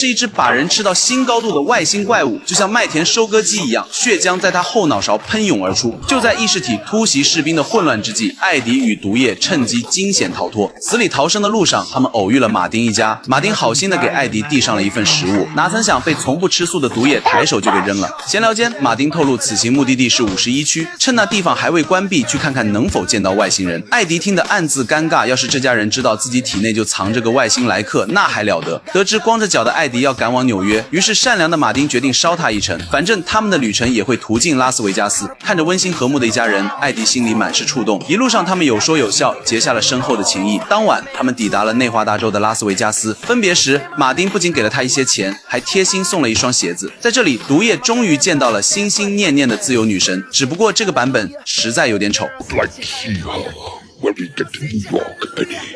是一只把人吃到新高度的外星怪物，就像麦田收割机一样，血浆在他后脑勺喷涌而出。就在异世体突袭士兵的混乱之际，艾迪与毒液趁机惊险逃脱。死里逃生的路上，他们偶遇了马丁一家。马丁好心的给艾迪递上了一份食物，哪曾想被从不吃素的毒液抬手就给扔了。闲聊间，马丁透露此行目的地是51区，趁那地方还未关闭，去看看能否见到外星人。艾迪听得暗自尴尬，要是这家人知道自己体内就藏着个外星来客，那还了得。得知光着脚的艾迪要赶往纽约，于是善良的马丁决定捎他一程，反正他们的旅程也会途径拉斯维加斯。看着温馨和睦的一家人，艾迪心里满是触动。一路上他们有说有笑，结下了深厚的情谊。当晚他们抵达了内华达州的拉斯维加斯，分别时马丁不仅给了他一些钱，还贴心送了一双鞋子。在这里，毒液终于见到了心心念念的自由女神，只不过这个版本实在有点丑。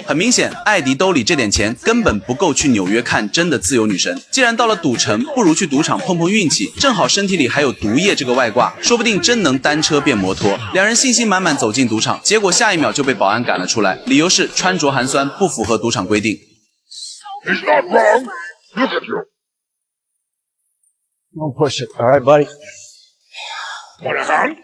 很明显，艾迪兜里这点钱根本不够去纽约看真的自由女神。既然到了赌城，不如去赌场碰碰运气，正好身体里还有毒液这个外挂，说不定真能单车变摩托。两人信心满满走进赌场，结果下一秒就被保安赶了出来，理由是穿着寒酸，不符合赌场规定。He's not wrong. Look at you. Don't push it. All right, buddy. Want a hand?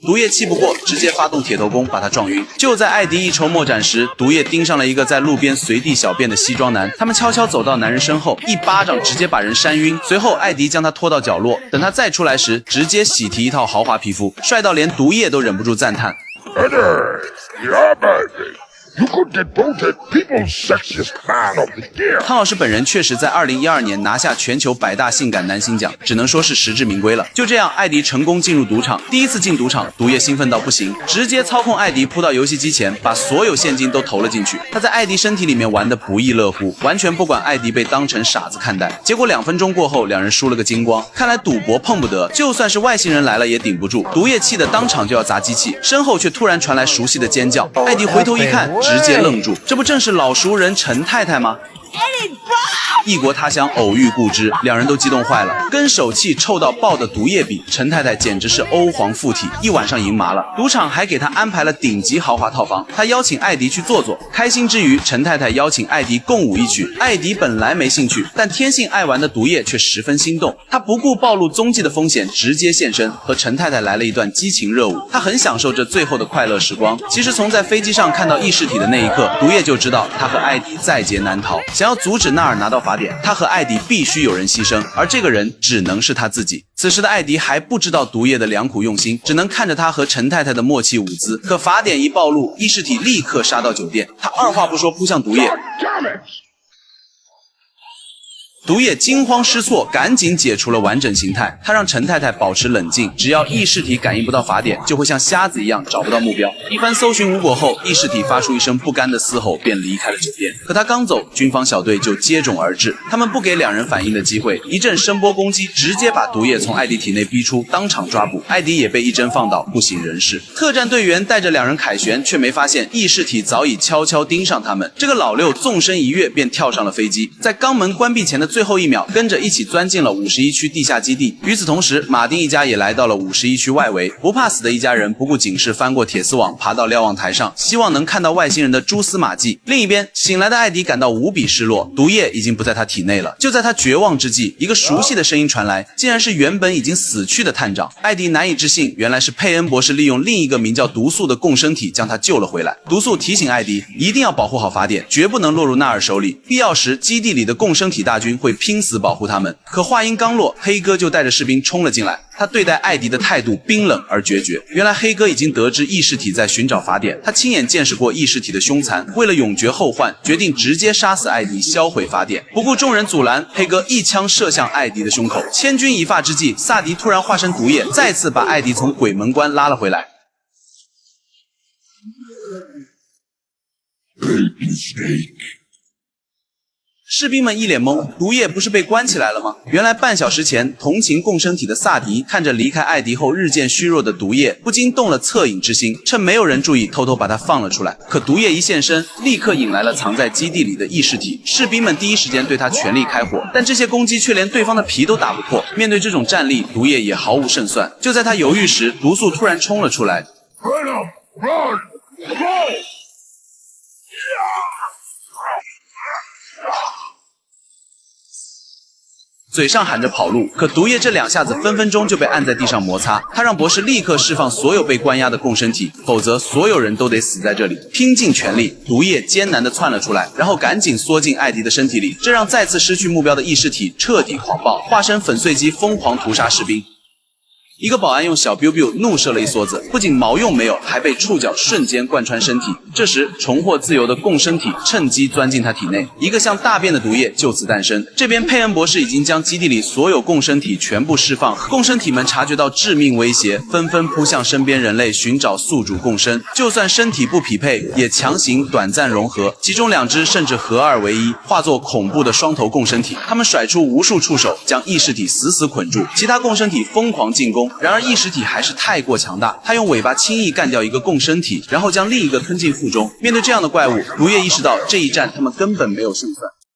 毒液气不过，直接发动铁头功把他撞晕。就在艾迪一筹莫展时，毒液盯上了一个在路边随地小便的西装男。他们悄悄走到男人身后，一巴掌直接把人扇晕。随后，艾迪将他拖到角落，等他再出来时，直接喜提一套豪华皮肤，帅到连毒液都忍不住赞叹。Yeah, baby. You could get voted people's sexiest man of the year. 汤老师本人确实在2012年拿下全球100大性感男星奖，只能说是实至名归了。就这样，艾迪成功进入赌场。第一次进赌场，毒液兴奋到不行，直接操控艾迪扑到游戏机前，把所有现金都投了进去。他在艾迪身体里面玩得不亦乐乎，完全不管艾迪被当成傻子看待。结果2分钟过后，两人输了个精光。看来赌博碰不得，就算是外星人来了也顶不住。毒液气得当场就要砸机器，身后却突然传来熟悉的尖叫。艾迪回头一看，直接愣住，这不正是老熟人陈太太吗？异国他乡偶遇故知，两人都激动坏了，跟手气臭到爆的毒液比，陈太太简直是欧皇附体，一晚上赢麻了。赌场还给他安排了顶级豪华套房，他邀请艾迪去坐坐。开心之余，陈太太邀请艾迪共舞一曲。艾迪本来没兴趣，但天性爱玩的毒液却十分心动，他不顾暴露踪迹的风险，直接现身，和陈太太来了一段激情热舞。他很享受这最后的快乐时光。其实从在飞机上看到异世体的那一刻，毒液就知道他和艾迪在劫难逃。想要阻止纳尔拿到法典，他和艾迪必须有人牺牲，而这个人只能是他自己。此时的艾迪还不知道毒液的良苦用心，只能看着他和陈太太的默契舞姿。可法典一暴露，异世体立刻杀到酒店，他二话不说扑向毒液。毒液惊慌失措，赶紧解除了完整形态。他让陈太太保持冷静，只要异世体感应不到法典，就会像瞎子一样找不到目标。一番搜寻无果后，异世体发出一声不甘的嘶吼，便离开了酒店。可他刚走，军方小队就接踵而至，他们不给两人反应的机会，一阵声波攻击，直接把毒液从艾迪体内逼出，当场抓捕。艾迪也被一针放倒，不省人事。特战队员带着两人凯旋，却没发现异世体早已悄悄盯上他们。这个老六纵身一跃，便跳上了飞机，在肛门关闭前的最后一秒，跟着一起钻进了51区地下基地。与此同时，马丁一家也来到了51区外围。不怕死的一家人不顾警示，翻过铁丝网，爬到瞭望台上，希望能看到外星人的蛛丝马迹。另一边，醒来的艾迪感到无比失落，毒液已经不在他体内了。就在他绝望之际，一个熟悉的声音传来，竟然是原本已经死去的探长。艾迪难以置信，原来是佩恩博士利用另一个名叫毒素的共生体将他救了回来。毒素提醒艾迪一定要保护好法典，绝不能落入纳尔手里，必要时基地里的共生体大军会拼死保护他们。可话音刚落，黑哥就带着士兵冲了进来。他对待艾迪的态度冰冷而决绝。原来黑哥已经得知异世体在寻找法典，他亲眼见识过异世体的凶残，为了永绝后患，决定直接杀死艾迪，销毁法典。不顾众人阻拦，黑哥一枪射向艾迪的胸口。千钧一发之际，萨迪突然化身毒液，再次把艾迪从鬼门关拉了回来。士兵们一脸懵，毒液不是被关起来了吗？原来半小时前，同情共生体的萨迪看着离开艾迪后日渐虚弱的毒液，不禁动了恻隐之心，趁没有人注意，偷偷把他放了出来。可毒液一现身，立刻引来了藏在基地里的异世体，士兵们第一时间对他全力开火，但这些攻击却连对方的皮都打不破。面对这种战力，毒液也毫无胜算。就在他犹豫时，毒素突然冲了出来。嘴上喊着跑路，可毒液这2下子分分钟就被按在地上摩擦。他让博士立刻释放所有被关押的共生体，否则所有人都得死在这里。拼尽全力，毒液艰难地窜了出来，然后赶紧缩进艾迪的身体里，这让再次失去目标的意识体彻底狂暴，化身粉碎机疯狂屠杀士兵。一个保安用小 biu biu 怒射了一梭子，不仅毛用没有，还被触角瞬间贯穿身体。这时重获自由的共生体趁机钻进他体内，一个像大便的毒液就此诞生。这边佩恩博士已经将基地里所有共生体全部释放，共生体们察觉到致命威胁，纷纷扑向身边人类寻找宿主共生，就算身体不匹配，也强行短暂融合，其中2只甚至合二为一，化作恐怖的双头共生体。他们甩出无数触手，将意识体死死捆住，其他共生体疯狂进攻。然而意识体还是太过强大，他用尾巴轻易干掉一个共生体，然后将另一个吞进腹中。面对这样的怪物，毒液意识到这一战他们根本没有胜算。